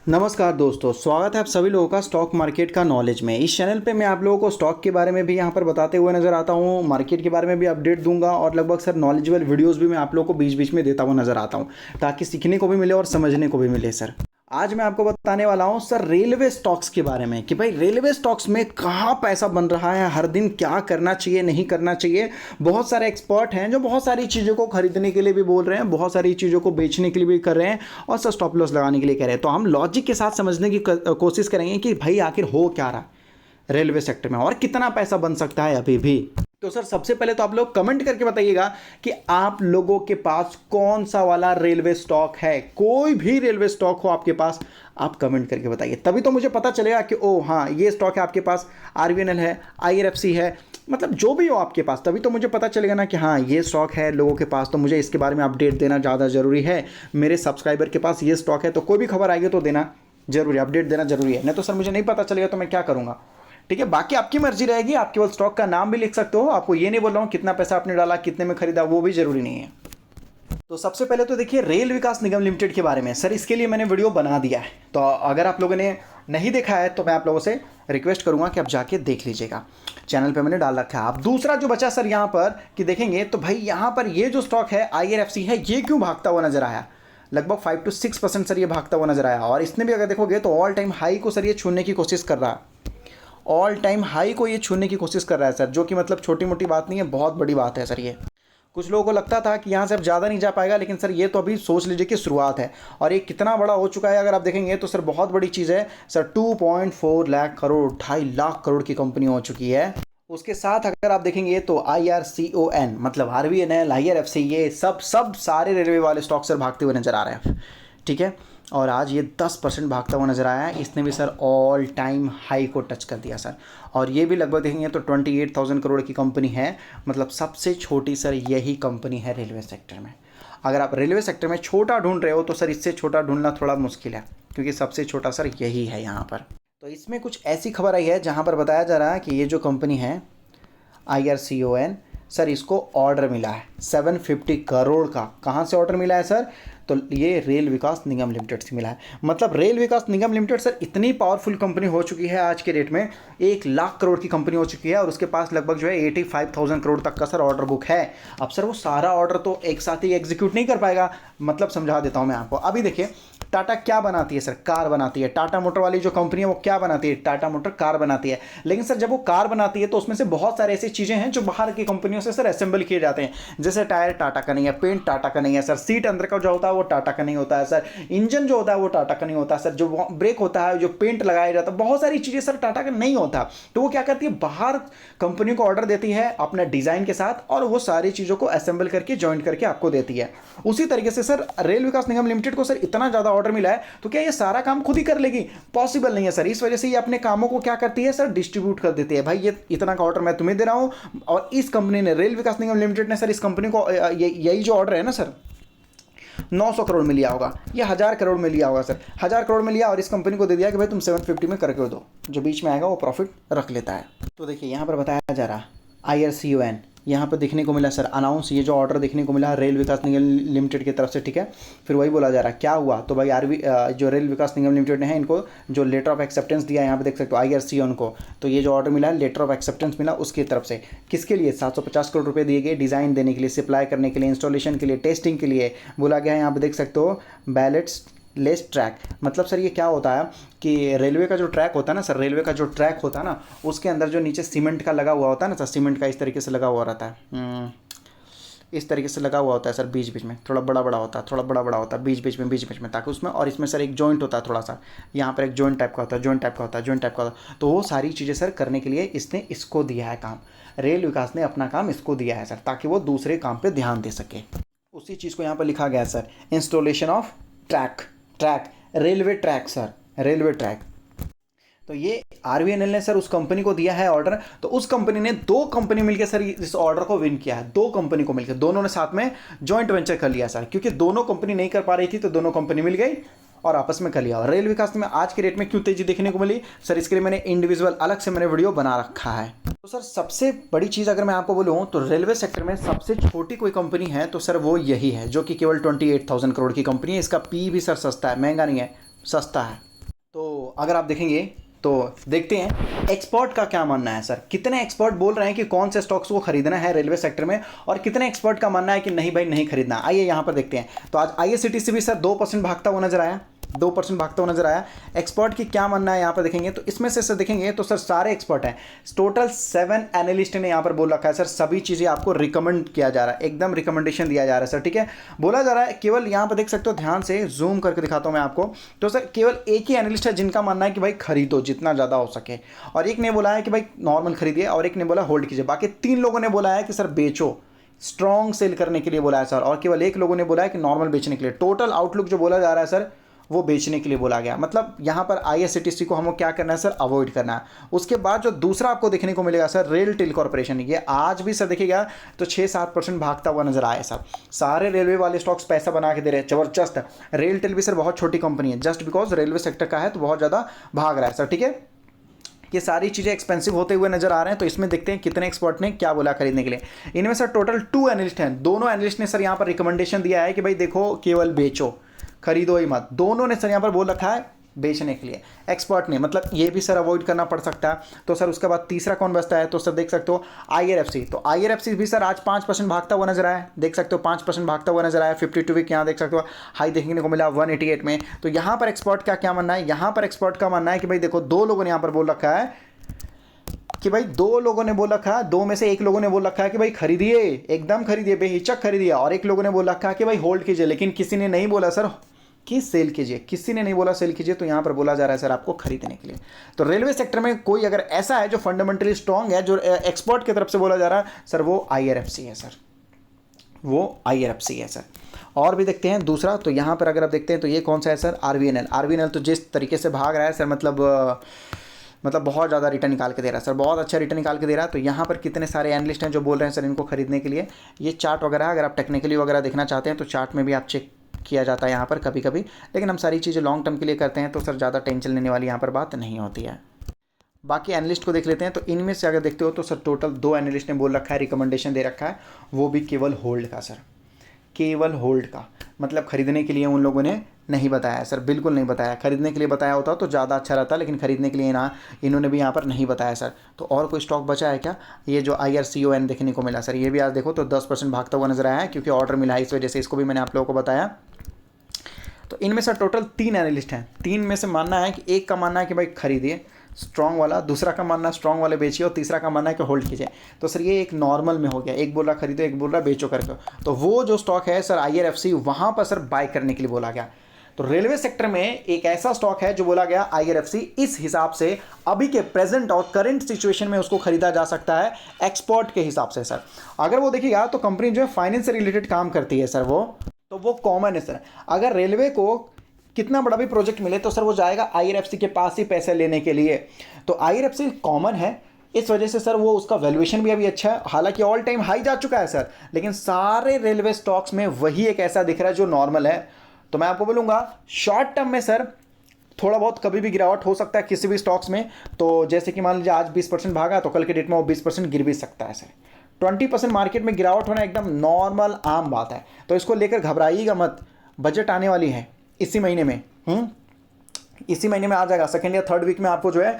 नमस्कार दोस्तों, स्वागत है आप सभी लोगों का स्टॉक मार्केट का नॉलेज में। इस चैनल पे मैं आप लोगों को स्टॉक के बारे में भी यहाँ पर बताते हुए नज़र आता हूँ, मार्केट के बारे में भी अपडेट दूंगा और लगभग सर नॉलेजेबल वीडियोस भी मैं आप लोगों को बीच बीच में देता हुआ नज़र आता हूँ ताकि सीखने को भी मिले और समझने को भी मिले। सर आज मैं आपको बताने वाला हूँ सर रेलवे स्टॉक्स के बारे में कि भाई रेलवे स्टॉक्स में कहाँ पैसा बन रहा है, हर दिन क्या करना चाहिए नहीं करना चाहिए। बहुत सारे एक्सपर्ट हैं जो बहुत सारी चीज़ों को खरीदने के लिए भी बोल रहे हैं, बहुत सारी चीज़ों को बेचने के लिए भी कर रहे हैं और सर स्टॉप लॉस लगाने के लिए कह रहे हैं। तो हम लॉजिक के साथ समझने की कोशिश करेंगे कि भाई आखिर हो क्या रहा रेलवे सेक्टर में और कितना पैसा बन सकता है अभी भी। तो सर सबसे पहले तो आप लोग कमेंट करके बताइएगा कि आप लोगों के पास कौन सा वाला रेलवे स्टॉक है। कोई भी रेलवे स्टॉक हो आपके पास, आप कमेंट करके बताइए, तभी तो मुझे पता चलेगा कि ओ हाँ ये स्टॉक है आपके पास, आरवीएनएल है, आईआरएफसी है, मतलब जो भी हो आपके पास, तभी तो मुझे पता चलेगा ना कि हाँ ये स्टॉक है लोगों के पास, तो मुझे इसके बारे में अपडेट देना ज़्यादा ज़रूरी है। मेरे सब्सक्राइबर के पास ये स्टॉक है तो कोई भी खबर आएगी तो देना जरूरी है, अपडेट देना जरूरी है। नहीं तो सर मुझे नहीं पता चलेगा तो मैं क्या करूँगा। ठीक है, बाकी आपकी मर्जी रहेगी, आप केवल स्टॉक का नाम भी लिख सकते हो। आपको ये नहीं बोल रहा हूँ कितना पैसा आपने डाला, कितने में खरीदा, वो भी जरूरी नहीं है। तो सबसे पहले तो देखिए रेल विकास निगम लिमिटेड के बारे में सर, इसके लिए मैंने वीडियो बना दिया है, तो अगर आप लोगों ने नहीं देखा है तो मैं आप लोगों से रिक्वेस्ट करूंगा कि आप जाके देख लीजिएगा, चैनल पे मैंने डाल रखा है। अब दूसरा जो बचा सर यहाँ पर कि देखेंगे तो भाई यहाँ पर ये जो स्टॉक है आईआरएफसी है, ये क्यों भागता हुआ नजर आया, लगभग 5 to 6% सर ये भागता हुआ नजर आया। और इसने भी अगर देखोगे तो ऑल टाइम हाई को सर ये छूने की कोशिश कर रहा है, ऑल टाइम हाई को ये छूने की कोशिश कर रहा है सर, जो कि मतलब छोटी मोटी बात नहीं है, बहुत बड़ी बात है सर। ये कुछ लोगों को लगता था कि यहाँ से अब ज़्यादा नहीं जा पाएगा, लेकिन सर ये तो अभी सोच लीजिए कि शुरुआत है और ये कितना बड़ा हो चुका है अगर आप देखेंगे तो सर बहुत बड़ी चीज़ है सर। 2.4 लाख करोड़, 2.5 लाख करोड़ की कंपनी हो चुकी है। उसके साथ अगर आप देखेंगे तो IRCON मतलब आरवीएनएल, आईआरएफसी, ये सब सारे रेलवे वाले स्टॉक सर भागते हुए नजर आ रहे हैं। ठीक है, और आज ये 10% भागता हुआ नजर आया है। इसने भी सर ऑल टाइम हाई को टच कर दिया सर, और ये भी लगभग देखेंगे तो 28,000 करोड़ की कंपनी है, मतलब सबसे छोटी सर यही कंपनी है रेलवे सेक्टर में। अगर आप रेलवे सेक्टर में छोटा ढूंढ रहे हो तो सर इससे छोटा ढूंढना थोड़ा मुश्किल है, क्योंकि सबसे छोटा सर यही है यहाँ पर। तो इसमें कुछ ऐसी खबर आई है जहाँ पर बताया जा रहा है कि ये जो कंपनी है IRCON सर, इसको ऑर्डर मिला है 750 करोड़ का। कहाँ से ऑर्डर मिला है सर? तो ये रेल विकास निगम लिमिटेड से मिला है। मतलब रेल विकास निगम लिमिटेड सर इतनी पावरफुल कंपनी हो चुकी है, आज के डेट में 1 लाख करोड़ की कंपनी हो चुकी है और उसके पास लगभग जो है 85,000 करोड़ तक का सर ऑर्डर बुक है। अब सर वो सारा ऑर्डर तो एक साथ ही एग्जीक्यूट नहीं कर पाएगा, मतलब समझा देता हूँ मैं आपको। अभी देखिए टाटा क्या बनाती है सर? कार बनाती है। टाटा मोटर वाली जो कंपनी है वो क्या बनाती है? टाटा मोटर कार बनाती है। लेकिन सर जब वो कार बनाती है तो उसमें से बहुत सारे ऐसी चीज़ें हैं जो बाहर की कंपनियों से सर असेंबल किए जाते हैं। जैसे टायर टाटा का नहीं है, पेंट टाटा का नहीं है सर, सीट अंदर का जो होता है वो टाटा का नहीं होता है सर, इंजन जो होता है वो टाटा का नहीं होता है सर, जो ब्रेक होता है, जो पेंट लगाया जाता है, बहुत सारी चीज़ें सर टाटा का नहीं होता। तो वो क्या करती है, बाहर कंपनियों को ऑर्डर देती है अपने डिज़ाइन के साथ और वो सारी चीज़ों को असेंबल करके जॉइंट करके आपको देती है। उसी तरीके से सर रेल विकास निगम लिमिटेड को सर इतना ज़्यादा ऑर्डर मिला है तो क्या ये सारा काम खुद ही कर लेगी? पॉसिबल नहीं है सर। इस वजह से ये अपने कामों को क्या करती है सर, डिस्ट्रीब्यूट कर देती है। भाई ये इतना का ऑर्डर मैं तुम्हें दे रहा हूँ, और इस कंपनी ने, रेल विकास निगम लिमिटेड ने सर इस कंपनी को यही जो ऑर्डर है ना सर 900 करोड़ में लिया होगा या 1000 करोड़ में लिया होगा सर, 1000 करोड़ में लिया और इस कंपनी को दे दिया कि भाई तुम 750 में करके दो, जो बीच में आएगा वो प्रॉफिट रख लेता है। तो देखिए यहाँ पर बताया जा रहा IRCON, यहाँ पर देखने को मिला सर अनाउंस, ये जो ऑर्डर देखने को मिला रेल विकास निगम लिमिटेड की तरफ से। ठीक है, फिर वही बोला जा रहा है क्या हुआ, तो भाई जो रेल विकास निगम लिमिटेड ने है इनको जो लेटर ऑफ एक्सेप्टेंस दिया है, यहाँ पे देख सकते हो IRCON को, तो ये जो ऑर्डर मिला है लेटर ऑफ एक्सेप्टेंस मिला उसकी तरफ से। किसके लिए? 750 करोड़ रुपये दिए गए डिज़ाइन देने के लिए, सप्लाई करने के लिए, इंस्टॉलेशन के लिए, टेस्टिंग के लिए बोला गया है। यहाँ पे देख सकते हो बैलेट्स लेस ट्रैक, मतलब सर ये क्या होता है कि रेलवे का जो ट्रैक होता है ना सर, रेलवे का जो ट्रैक होता है ना उसके अंदर जो नीचे सीमेंट का लगा हुआ होता है ना सर, सीमेंट का इस तरीके से लगा हुआ रहता है, इस तरीके से लगा हुआ होता है सर, बीच बीच में थोड़ा बड़ा बड़ा होता है, थोड़ा बड़ा बड़ा होता है बीच बीच में, ताकि उसमें, और इसमें सर एक जॉइंट होता है थोड़ा सा, यहाँ पर एक जॉइंट टाइप का होता है, जॉइंट टाइप का होता है, जॉइंट टाइप का होता है। तो वो सारी चीज़ें सर करने के लिए इसने इसको दिया है काम, रेल विकास ने अपना काम इसको दिया है सर, ताकि वो दूसरे काम पर ध्यान दे सके। उसी चीज़ को यहाँ पर लिखा गया है sir, installation of track railway track sir, railway track. तो ये आरवीएनएल ने सर उस कंपनी को दिया है ऑर्डर, तो उस कंपनी ने 2 कंपनी मिलकर सर इस ऑर्डर को विन किया है। 2 कंपनी को मिलकर, दोनों ने साथ में जॉइंट वेंचर कर लिया सर, क्योंकि दोनों कंपनी नहीं कर पा रही थी तो दोनों कंपनी मिल गई और आपस में कर लिया। और रेल विकास में आज के रेट में क्यों तेजी देखने को मिली सर, इसके लिए मैंने इंडिविजुअल अलग से मैंने वीडियो बना रखा है। तो सर सबसे बड़ी चीज़ अगर मैं आपको बोलूँ तो रेलवे सेक्टर में सबसे छोटी कोई कंपनी है तो सर वो यही है, जो कि केवल 28,000 करोड़ की कंपनी है। इसका पी भी सर सस्ता है, महंगा नहीं है, सस्ता है। अगर आप देखेंगे तो देखते हैं एक्सपर्ट का क्या मानना है सर, कितने एक्सपर्ट बोल रहे हैं कि कौन से स्टॉक्स को खरीदना है रेलवे सेक्टर में, और कितने एक्सपर्ट का मानना है कि नहीं भाई नहीं खरीदना। आइए यहाँ पर देखते हैं। तो आज IRCTC भी सर 2% भागता हुआ नजर आया, 2% भागता हुआ नजर आया। एक्सपर्ट की क्या मानना है यहाँ पर देखेंगे तो इसमें से सर देखेंगे तो सर सारे एक्सपर्ट हैं, टोटल 7 एनालिस्ट ने यहाँ पर बोल रखा है सर सभी चीज़ें आपको रिकमेंड किया जा रहा है, एकदम रिकमेंडेशन दिया जा रहा है सर। ठीक है, बोला जा रहा है केवल यहाँ पर देख सकते हो, ध्यान से जूम करके दिखाता हूँ मैं आपको। तो सर केवल एक ही एनालिस्ट है जिनका मानना है कि भाई खरीदो जितना ज़्यादा हो सके, और एक ने बोला है कि भाई नॉर्मल खरीदिए, और एक ने बोला होल्ड कीजिए। बाकी 3 लोगों ने बोला है कि सर बेचो, स्ट्रॉन्ग सेल करने के लिए बोला है सर, और केवल एक लोगों ने बोला है कि नॉर्मल बेचने के लिए। टोटल आउटलुक जो बोला जा रहा है सर वो बेचने के लिए बोला गया। मतलब यहाँ पर IRCTC को हमको क्या करना है सर, अवॉइड करना है। उसके बाद जो दूसरा आपको देखने को मिलेगा सर रेल टेल कॉर्पोरेशन, ये आज भी सर देखिएगा तो 6-7% भागता हुआ नजर आया सर। सारे रेलवे वाले स्टॉक्स पैसा बना के दे रहे हैं, जबरदस्त। रेल टेल भी सर बहुत छोटी कंपनी है, जस्ट बिकॉज रेलवे सेक्टर का है तो बहुत ज़्यादा भाग रहा है सर। ठीक है, ये सारी चीज़ें एक्सपेंसिव होते हुए नजर आ रहे हैं। तो इसमें देखते हैं कितने एक्सपर्ट ने क्या बोला खरीदने के लिए। इनमें सर टोटल 2 एनालिस्ट हैं, दोनों एनालिस्ट ने सर यहाँ पर रिकमेंडेशन दिया है कि भाई देखो केवल बेचो, खरीदो ही मत। दोनों ने सर यहाँ पर बोल रखा है बेचने के लिए। एक्सपर्ट ने मतलब ये भी सर अवॉइड करना पड़ सकता है। तो सर उसके बाद तीसरा कौन बचता है, तो सर देख सकते हो IRFC। तो IRFC भी सर आज 5% भागता हुआ नजर आया, देख सकते हो 5% भागता हुआ नजर आया। 52 वीक यहाँ देख सकते हो हाई देखने को मिला 188 में। तो यहाँ पर एक्सपर्ट का क्या मानना है, यहाँ पर एक्सपर्ट का मानना है कि भाई देखो 2 लोगों ने यहाँ पर बोल रखा है कि भाई 2 लोगों ने बोल रखा है, 2 में से 1 लोगों ने बोल रखा है कि भाई खरीदिए, एकदम खरीदिए, बेहिचक खरीदिए, और 1 लोगों ने बोल रखा है कि भाई होल्ड कीजिए। लेकिन किसी ने नहीं बोला सर कि सेल कीजिए, किसी ने नहीं बोला सेल कीजिए। तो यहाँ पर बोला जा रहा है सर आपको खरीदने के लिए। तो रेलवे सेक्टर में कोई अगर ऐसा है जो फंडामेंटली स्ट्रांग है, जो एक्सपर्ट की तरफ से बोला जा रहा है सर, वो IRFC है सर, वो IRFC है सर। और भी देखते हैं दूसरा। तो यहाँ पर अगर आप देखते हैं तो ये कौन सा है सर, RVNL तो जिस तरीके से भाग रहा है सर, मतलब बहुत ज़्यादा रिटर्न निकाल के दे रहा है सर, बहुत अच्छा रिटर्न निकाल के दे रहा है। तो यहाँ पर कितने सारे एनालिस्ट हैं जो बोल रहे हैं सर इनको खरीदने के लिए। ये चार्ट वगैरह अगर आप टेक्निकली वगैरह देखना चाहते हैं तो चार्ट में भी आप चेक किया जाता है यहाँ पर कभी कभी, लेकिन हम सारी चीज़ें लॉन्ग टर्म के लिए करते हैं तो सर ज़्यादा टेंशन लेने वाली यहाँ पर बात नहीं होती है। बाकी एनालिस्ट को देख लेते हैं। तो इनमें से अगर देखते हो तो सर टोटल 2 एनालिस्ट ने बोल रखा है, रिकमेंडेशन दे रखा है, वो भी केवल होल्ड का सर, केवल होल्ड का। मतलब खरीदने के लिए उन लोगों ने नहीं बताया सर, बिल्कुल नहीं बताया। खरीदने के लिए बताया होता तो ज़्यादा अच्छा रहता, लेकिन खरीदने के लिए ना इन्होंने भी यहाँ पर नहीं बताया सर। तो और कोई स्टॉक बचा है क्या, ये जो IRCON देखने को मिला सर, ये भी आज देखो तो 10% भागता हुआ नजर आया है, क्योंकि ऑर्डर मिला है इस वजह से, इसको भी मैंने आप लोगों को बताया। तो इनमें से टोटल 3 एनालिस्ट हैं, 3 में से मानना है कि एक का मानना है कि भाई खरीदिए स्ट्रॉन्ग वाला, दूसरा का मानना है स्ट्रॉन्ग वाले बेचिए, और तीसरा का मानना है कि होल्ड कीजिए। तो सर ये एक नॉर्मल में हो गया, एक बोल रहा खरीदो, एक बोल रहा बेचो करके। तो वो जो स्टॉक है सर IRFC, वहाँ पर सर बाय करने के लिए बोला गया। तो रेलवे सेक्टर में एक ऐसा स्टॉक है जो बोला गया IRFC, इस हिसाब से अभी के प्रेजेंट और करंट सिचुएशन में उसको खरीदा जा सकता है एक्सपर्ट के हिसाब से सर। अगर वो देखिएगा तो कंपनी जो है फाइनेंस से रिलेटेड काम करती है सर, वो कॉमन है सर। अगर रेलवे को कितना बड़ा भी प्रोजेक्ट मिले तो सर वो जाएगा IRFC के पास ही पैसे लेने के लिए। तो IRFC कॉमन है, इस वजह से सर वो उसका वैल्यूएशन भी अभी अच्छा है, हालांकि ऑल टाइम हाई जा चुका है सर, लेकिन सारे रेलवे स्टॉक्स में वही एक ऐसा दिख रहा है जो नॉर्मल है। तो मैं आपको बोलूँगा शॉर्ट टर्म में सर थोड़ा बहुत कभी भी गिरावट हो सकता है किसी भी स्टॉक्स में। तो जैसे कि मान लीजिए आज 20% भागा तो कल के डेट में वो 20% गिर भी सकता है सर। 20% मार्केट में गिरावट होना एकदम नॉर्मल आम बात है, तो इसको लेकर घबराइएगा मत। बजट आने वाली है इसी महीने में, इसी महीने में आ जाएगा, 2nd या 3rd वीक में आपको जो है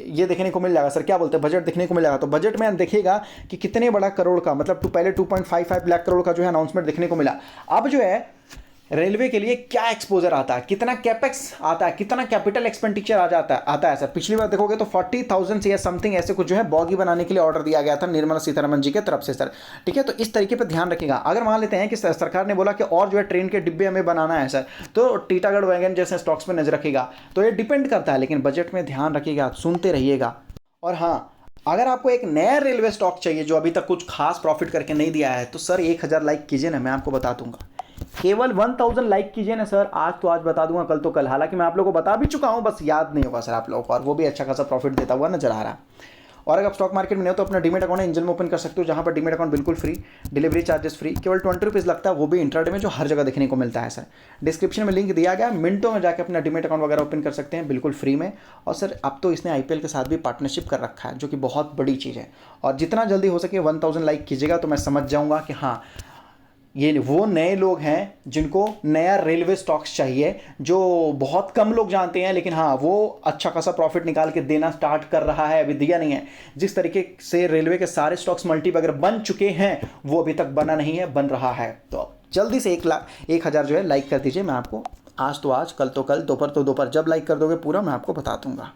ये देखने को मिल जाएगा सर, क्या बोलते हैं, बजट देखने को मिल जाएगा। तो बजट में देखिएगा कि कितने बड़ा करोड़ का, मतलब पहले 2.55 लाख करोड़ का जो है अनाउंसमेंट देखने को मिला। अब जो है रेलवे के लिए क्या एक्सपोजर आता है, कितना कैपेक्स आता है, कितना कैपिटल एक्सपेंडिचर आता है सर। पिछली बार देखोगे तो 40,000 से या समथिंग ऐसे कुछ जो है बॉगी बनाने के लिए ऑर्डर दिया गया था निर्मला सीतारमण जी के तरफ से सर। ठीक है, तो इस तरीके पर ध्यान रखिएगा। अगर मान लेते हैं कि सरकार ने बोला कि और जो है ट्रेन के डिब्बे हमें बनाना है सर, तो टीटागढ़ वैगन जैसे स्टॉक्स पर नजर रखिएगा। तो ये डिपेंड करता है, लेकिन बजट में ध्यान रखिएगा, सुनते रहिएगा। और हाँ, अगर आपको एक नया रेलवे स्टॉक चाहिए जो अभी तक कुछ खास प्रॉफिट करके नहीं दिया है, तो सर 1000 लाइक कीजिए ना, मैं आपको बता दूंगा। केवल 1000 लाइक कीजिए ना सर, आज तो आज बता दूंगा, कल तो कल। हालांकि मैं आप लोगों को बता भी चुका हूं, बस याद नहीं होगा सर आप लोगों को, और वो भी अच्छा खासा प्रॉफिट देता हुआ नजर आ रहा है। और अगर आप स्टॉक मार्केट में नहीं हो तो अपना डीमेट अकाउंट एंजल में ओपन कर सकते हो, जहां पर डीमेट अकाउंट बिल्कुल फ्री, डिलीवरी चार्जेस फ्री, केवल 20 रुपीज़ लगता है, वो भी इंट्राडे में, जो हर जगह देखने को मिलता है सर। डिस्क्रिप्शन में लिंक दिया गया, मिनटों में जाकर अपना डीमेट अकाउंट वगैरह ओपन कर सकते हैं बिल्कुल फ्री में। और सर अब तो इसने IPL के साथ भी पार्टनरशिप कर रखा है, जो कि बहुत बड़ी चीज़ है। और जितना जल्दी हो सके 1000 लाइक कीजिएगा, तो मैं समझ जाऊँगा कि हाँ ये वो नए लोग हैं जिनको नया रेलवे स्टॉक्स चाहिए, जो बहुत कम लोग जानते हैं, लेकिन हाँ वो अच्छा खासा प्रॉफिट निकाल के देना स्टार्ट कर रहा है, अभी दिया नहीं है। जिस तरीके से रेलवे के सारे स्टॉक्स मल्टी वगैरह बन चुके हैं, वो अभी तक बना नहीं है, बन रहा है। तो जल्दी से 1,000 जो है लाइक कर दीजिए। मैं आपको आज तो आज, कल तो कल, दोपहर तो दोपहर, जब लाइक कर दोगे पूरा मैं आपको बता दूंगा।